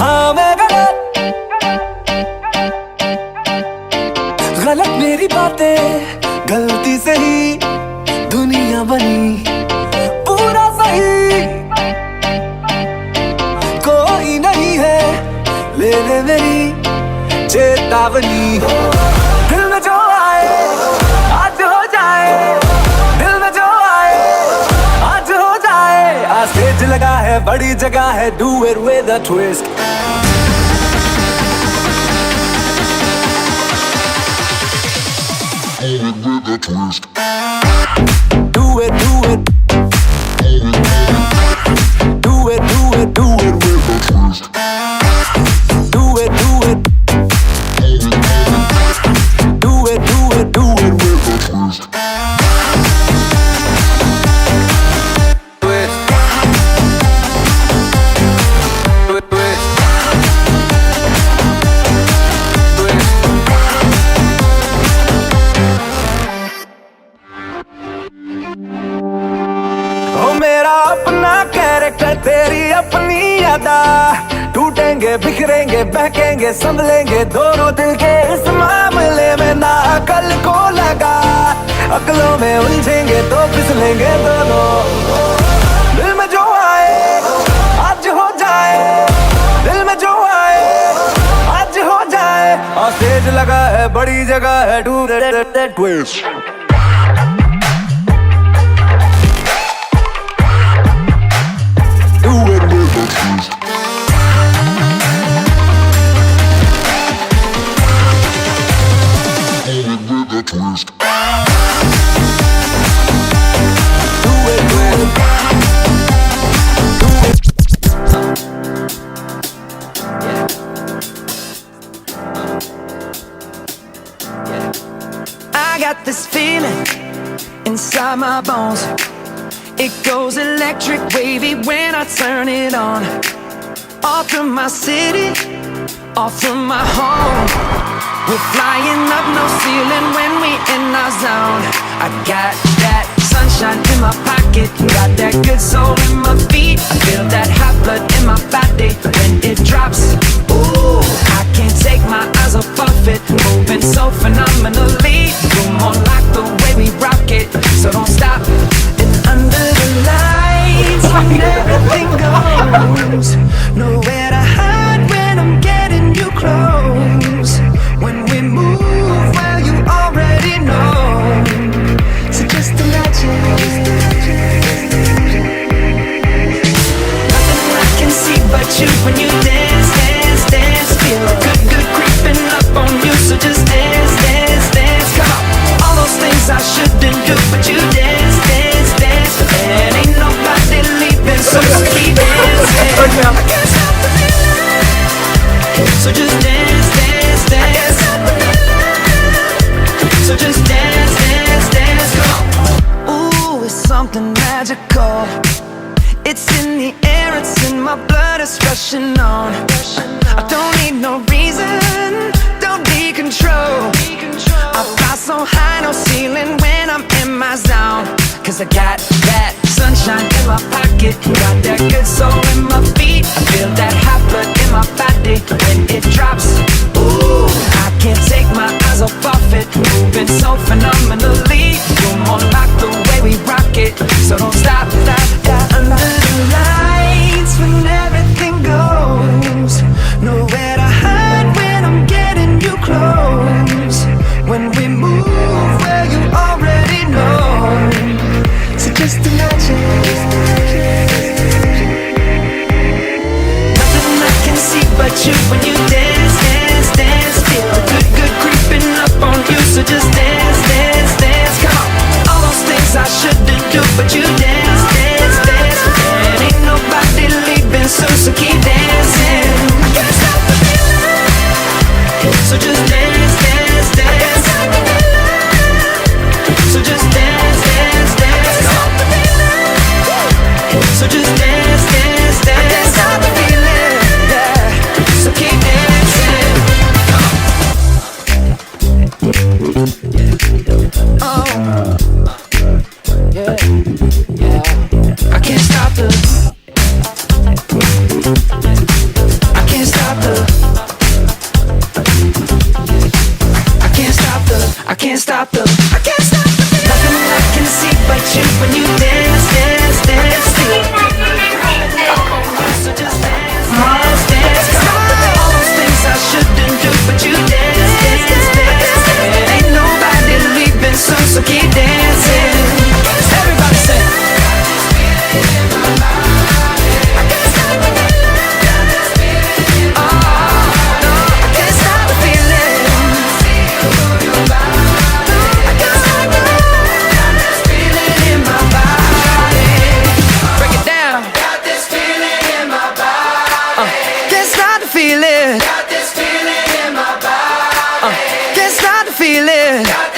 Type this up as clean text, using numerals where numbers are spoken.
हाँ मैं गलत, गलत मेरी बातें, गलती से ही दुनिया बनी पूरा सही। कोई नहीं है ले ले मेरी चेतावनी। दिल में जो आए आज हो जाए, दिल में जो आए आज हो जाए। आज स्टेज लगा है, बड़ी जगह है, do it with a twist। Do it with a twist। Do it, do it, do it, do it, do it with a twist। Do it, do it, do it, do it, do it with a twist। तेरी अपनी अदा, टूटेंगे बिखरेंगे बहकेंगे संभलेंगे दोनों दिल के इस मामले में। ना अकल को लगा, अकलों में उलझेंगे तो फिसलेंगे दोनों। दिल में जो आए आज हो जाए, दिल में जो आए आज हो जाए। और स्टेज लगा है, बड़ी जगह है, do it twist. Twist. Do it, do it, do it. I got this feeling inside my bones. It goes electric wavy when I turn it on. All through my city, all through my home. We're flying up, no ceiling when we in our zone. I got that sunshine in my pocket, got that good soul in my feet. I feel that hot blood in my body when it drops. Ooh, I can't take my eyes off of it, moving so phenomenally. You're more like the way we rock it, so don't stop. And under the lights, when everything goes, nowhere to hide when I'm getting you close. When we move, well, you already know. So just imagine. Nothing I can see but you when you dance, dance, dance. Feel good, good creeping up on you. So just dance, dance, dance. Come on. All those things I shouldn't do, but you dance, dance, dance. And ain't nobody leaving, so just keep dancing. I can't stop the feeling. So just dance, dance, dance. So just dance, dance, dance, come on. Ooh, it's something magical. It's in the air, it's in my blood, it's rushing on. I don't need no reason, don't need control. I fly so high, no ceiling when I'm in my zone. Cause I got that sunshine in my pocket, got that good soul in my feet. I feel that hot blood in my body when it drops. Ooh, I can't take my eyes off of it, moving so phenomenally. You're more like the way we rock it, so don't stop, stop, stop. Under the lights when everything goes, nowhere to hide when I'm getting you close. When we move, well, you already know. So just imagine. Nothing I can see but you when you dance, dance, dance. Feel good, good creeping up on you. So just dance, dance, dance. Come on. All those things I shouldn't do, but you dance, dance, dance. And ain't nobody leaving soon, so keep dancing. I can't stop the feeling. So just dance, dance, dance. So just dance, dance, dance. Stop the feeling. So just dance, dance, dance. I can't stop the feeling. Yeah. So keep dancing. Oh, yeah, yeah. I can't stop the. I can't stop. feel it. Got this feeling in my body. Can't stop the feeling.